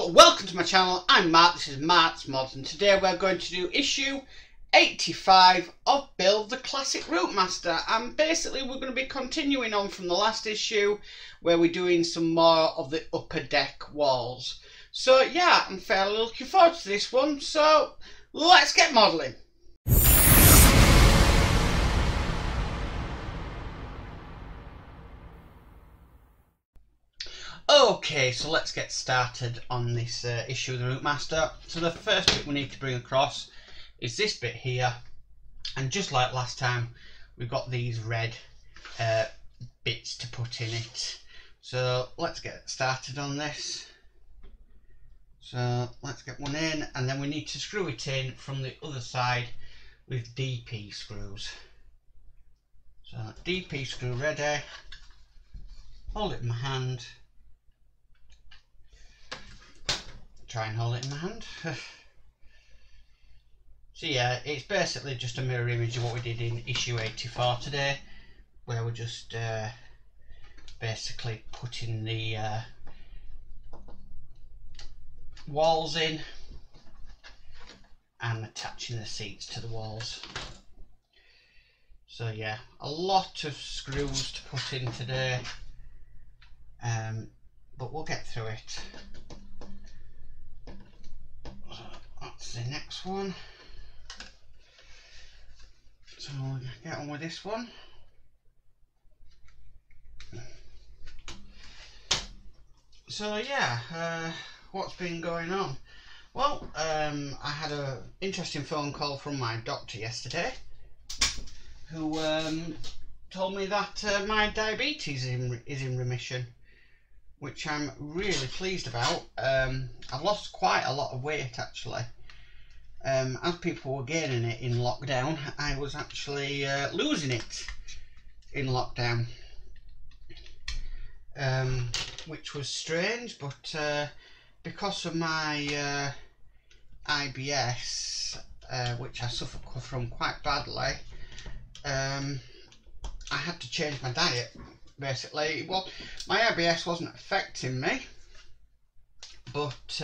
people, welcome to my channel. I'm Mark, this is Mark's Modz, and today we're going to do issue 85 of Build the Classic Routemaster, and basically we're going to be continuing on from the last issue where we're doing some more of the upper deck walls. So yeah, I'm fairly looking forward to this one, so let's get modelling. Okay, so let's get started on this issue of the Routemaster. So the first bit we need to bring across is this bit here, and just like last time we've got these red bits to put in it. So let's get started on this. So let's get one in, and then we need to screw it in from the other side with DP screws. So DP screw ready, hold it in my hand. Try and hold it in my hand. So yeah, it's basically just a mirror image of what we did in issue 84 today, where we're just basically putting the walls in and attaching the seats to the walls. So yeah, a lot of screws to put in today, but we'll get through it. That's the next one. So we'll get on with this one. So yeah, what's been going on? Well, I had an interesting phone call from my doctor yesterday, who told me that my diabetes is in remission, which I'm really pleased about. I've lost quite a lot of weight actually. As people were gaining it in lockdown, I was actually losing it in lockdown, which was strange, but because of my IBS, which I suffer from quite badly, I had to change my diet. Basically, well, my IBS wasn't affecting me, but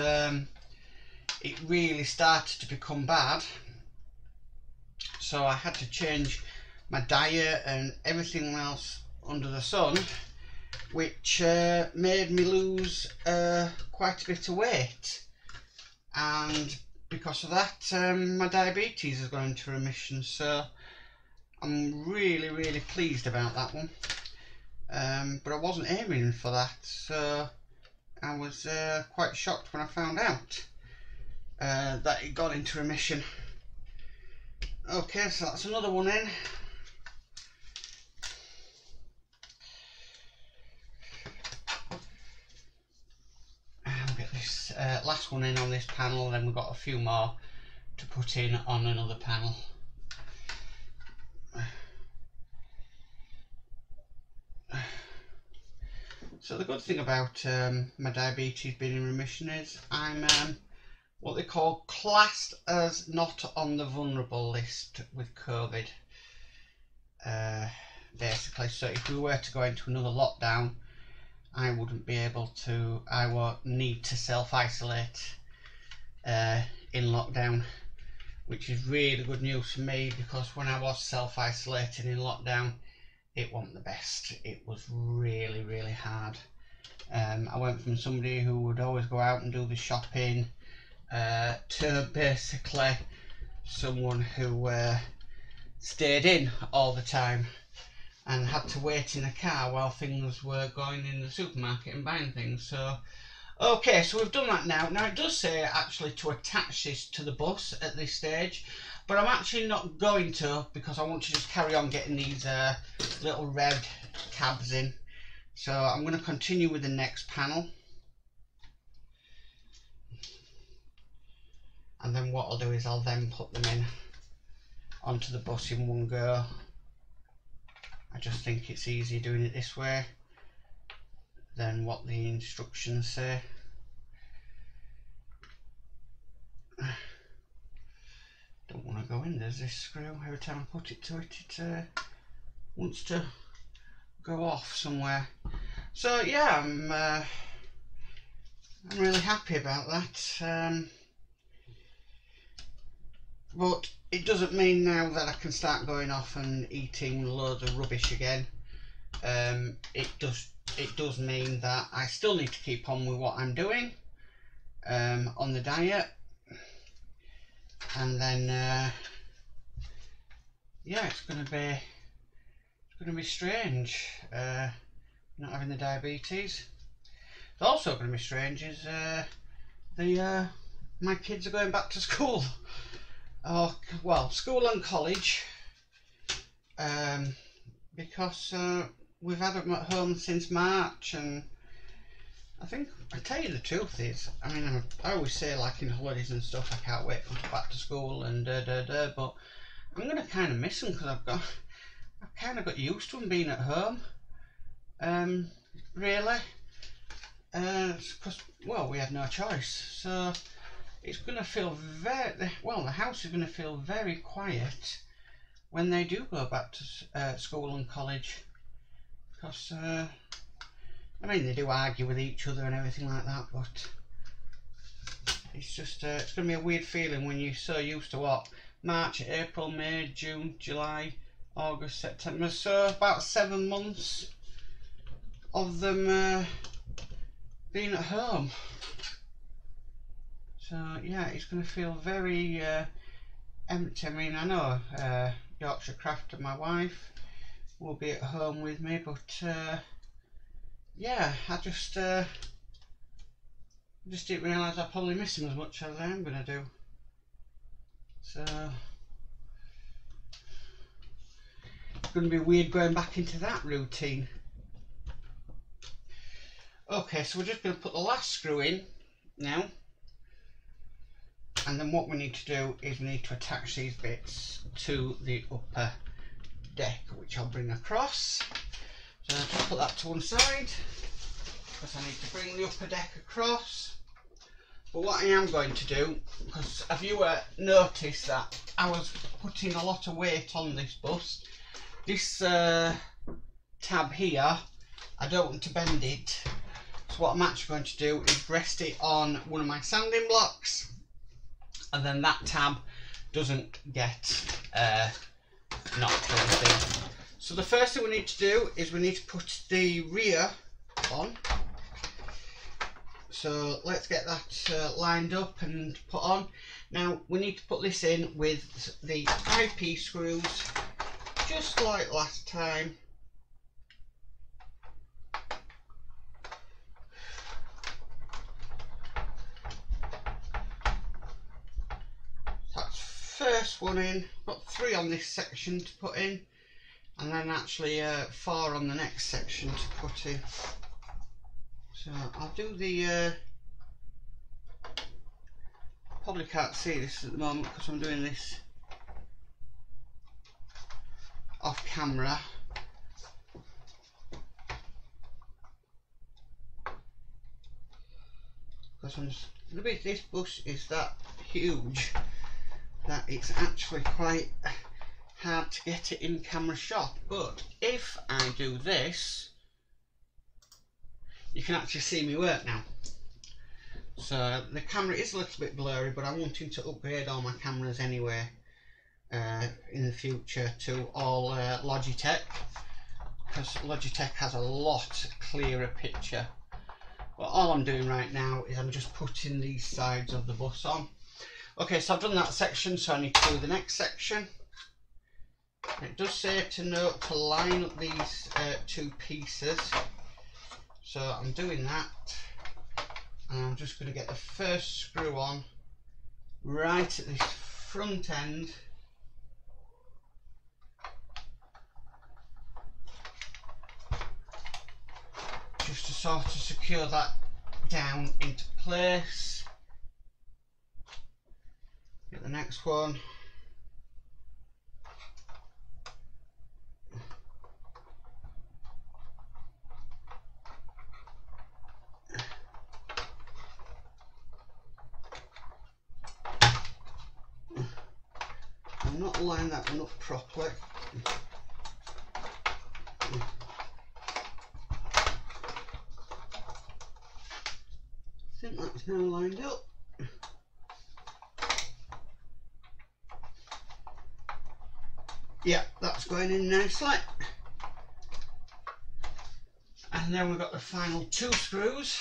it really started to become bad, so I had to change my diet and everything else under the sun, which made me lose quite a bit of weight, and because of that my diabetes has gone into remission. So I'm really pleased about that one. But I wasn't aiming for that, so I was quite shocked when I found out that it got into remission. Okay, so that's another one in. And we'll get this last one in on this panel, then we've got a few more to put in on another panel. So the good thing about my diabetes being in remission is I'm what they call classed as not on the vulnerable list with COVID. Basically, so if we were to go into another lockdown, I wouldn't be able to, I won't need to self-isolate in lockdown, which is really good news for me, because when I was self-isolating in lockdown, it wasn't the best. It was really hard. I went from somebody who would always go out and do the shopping to basically someone who stayed in all the time and had to wait in a car while things were going in the supermarket and buying things. So okay, so we've done that now. Now it does say actually to attach this to the bus at this stage, but I'm actually not going to, because I want to just carry on getting these little red cabs in. So I'm going to continue with the next panel, and then what I'll do is I'll then put them in onto the bus in one go. I just think it's easier doing it this way than what the instructions say. Don't want to go in, there's this screw. Every time I put it to it, it wants to go off somewhere. So yeah, I'm I'm really happy about that. But it doesn't mean now that I can start going off and eating loads of rubbish again. It does mean that I still need to keep on with what I'm doing on the diet, and then yeah, it's gonna be strange not having the diabetes. It's also going to be strange is my kids are going back to school. Oh, well, school and college, because we've had them at home since March, and I think, I tell you the truth is, I mean, I always say, like, in holidays and stuff, I can't wait to go back to school and but I'm going to kind of miss them, because I've kind of got used to them being at home, really, because, well, we had no choice, so it's going to feel well, the house is going to feel very quiet when they do go back to school and college, because I mean, they do argue with each other and everything like that, but it's just it's going to be a weird feeling when you're so used to what, March, April, May, June, July, August, September, so about 7 months of them being at home. So yeah, it's going to feel very empty. I mean, I know Yorkshire Craft and my wife will be at home with me, but yeah, I just didn't realise I probably miss them as much as I am going to do. So it's going to be weird going back into that routine. Okay, so we're just going to put the last screw in now, and then what we need to do is we need to attach these bits to the upper deck, which I'll bring across. So I'll just put that to one side, because I need to bring the upper deck across. But what I am going to do, because have you noticed that I was putting a lot of weight on this bus, this tab here, I don't want to bend it. So what I'm actually going to do is rest it on one of my sanding blocks, and then that tab doesn't get knocked or anything. So the first thing we need to do is we need to put the rear on. So let's get that lined up and put on. Now we need to put this in with the IP screws, just like last time. First one in, got 3 on this section to put in, and then actually 4 on the next section to put in. So I'll do the probably can't see this at the moment because I'm doing this off camera. Because this bus is that huge that it's actually quite hard to get it in camera shot. But if I do this, you can actually see me work now. So the camera is a little bit blurry, but I'm wanting to upgrade all my cameras anyway in the future to all Logitech, because Logitech has a lot clearer picture. But all I'm doing right now is I'm just putting these sides of the bus on. Okay, so I've done that section, so I need to do the next section. It does say to note to line up these 2 pieces, so I'm doing that, and I'm just going to get the first screw on right at this front end, just to sort of secure that down into place. Get the next one. I'm not lining that one up properly. I think That's now lined up. Yeah, that's going in nicely. And then we've got the final 2 screws.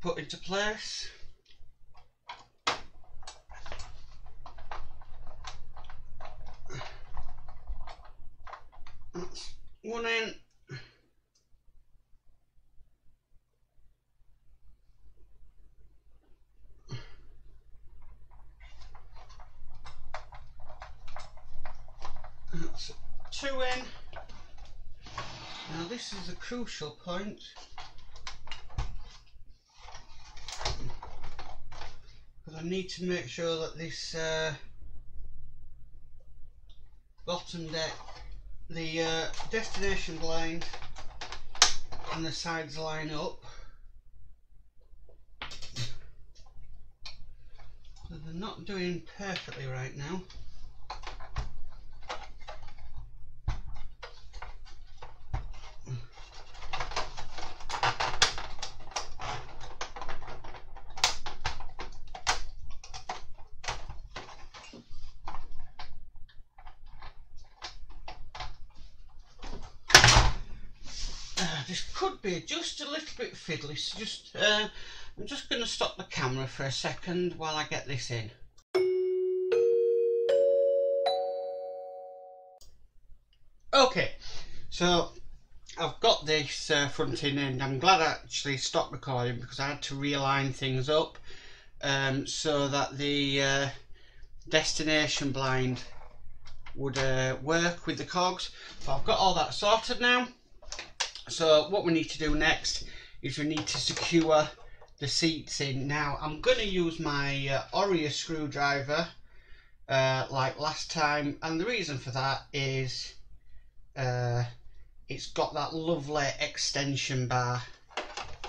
Put into place. That's one in. That's 2 in. Now this is a crucial point. Because I need to make sure that this bottom deck, the destination blind and the sides line up. So they're not doing perfectly right now. This could be just a little bit fiddly, so just I'm just going to stop the camera for a second while I get this in. Okay, so I've got this front in, and I'm glad I actually stopped recording because I had to realign things up so that the destination blind would work with the cogs. So I've got all that sorted now. So what we need to do next is we need to secure the seats in. Now I'm going to use my Oria screwdriver like last time, and the reason for that is it's got that lovely extension bar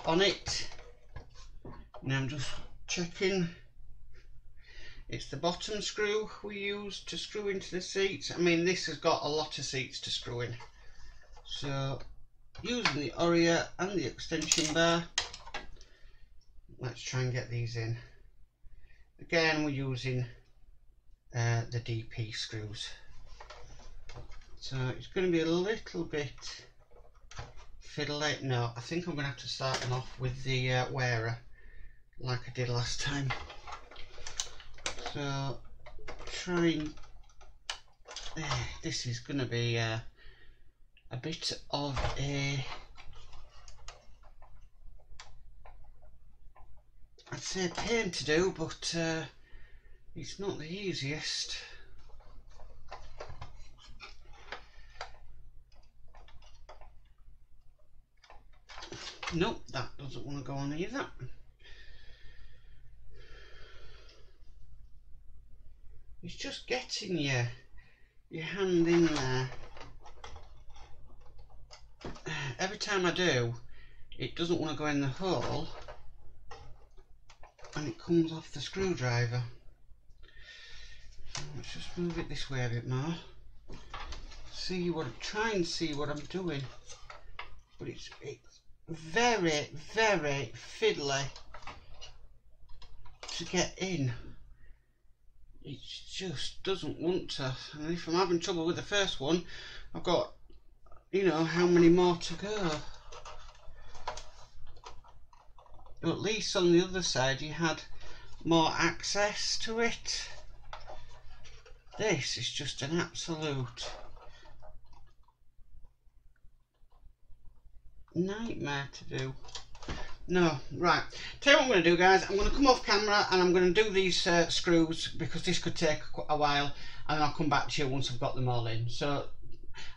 on it. Now I'm just checking. It's the bottom screw we use to screw into the seats. I mean, this has got a lot of seats to screw in. So using the Oria and the extension bar, let's try and get these in. Again, we're using the DP screws. So it's going to be a little bit fiddly. No, I think I'm going to have to start them off with the wearer like I did last time. So trying, this is going to be a bit of a, I'd say, pain to do, but it's not the easiest. Nope, that doesn't want to go on either. It's just getting your hand in there. Every time I do, it doesn't want to go in the hole and it comes off the screwdriver. Let's just move it this way a bit more. Try and see what I'm doing. But it's very, very fiddly to get in. It just doesn't want to. And if I'm having trouble with the first one, I've got, you know, how many more to go. But at least on the other side you had more access to it. This is just an absolute nightmare to do. No, right. Tell you what I'm going to do, guys. I'm going to come off camera and I'm going to do these screws because this could take a while, and I'll come back to you once I've got them all in. So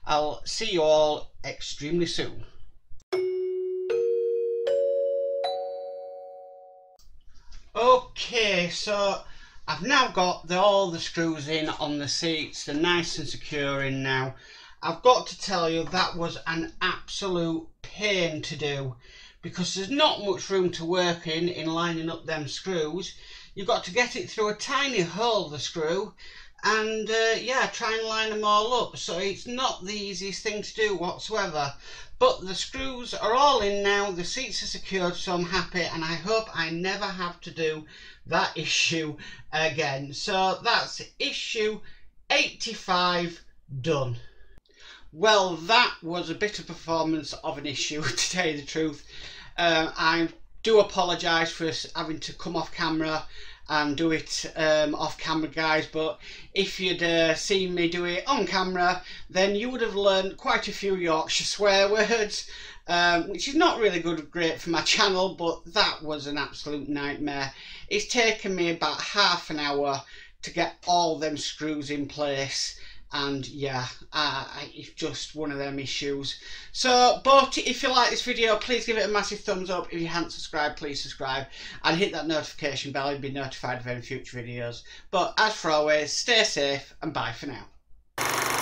I'll see you all extremely soon. Okay, so I've now got all the screws in on the seats. They're nice and secure in now. I've got to tell you, that was an absolute pain to do because there's not much room to work in lining up them screws. You've got to get it through a tiny hole, the screw, and yeah, try and line them all up. So it's not the easiest thing to do whatsoever, but the screws are all in now, the seats are secured, so I'm happy, and I hope I never have to do that issue again. So that's issue 85 done. Well, that was a bit of performance of an issue, to tell you the truth. I do apologise for having to come off camera and do it off camera, guys, but if you'd seen me do it on camera, then you would have learned quite a few Yorkshire swear words, which is not really great for my channel, but that was an absolute nightmare. It's taken me about half an hour to get all them screws in place, and yeah, it's just one of them issues. So, but if you like this video, please give it a massive thumbs up. If you haven't subscribed, please subscribe and hit that notification bell and be notified of any future videos. But as for always, stay safe and bye for now.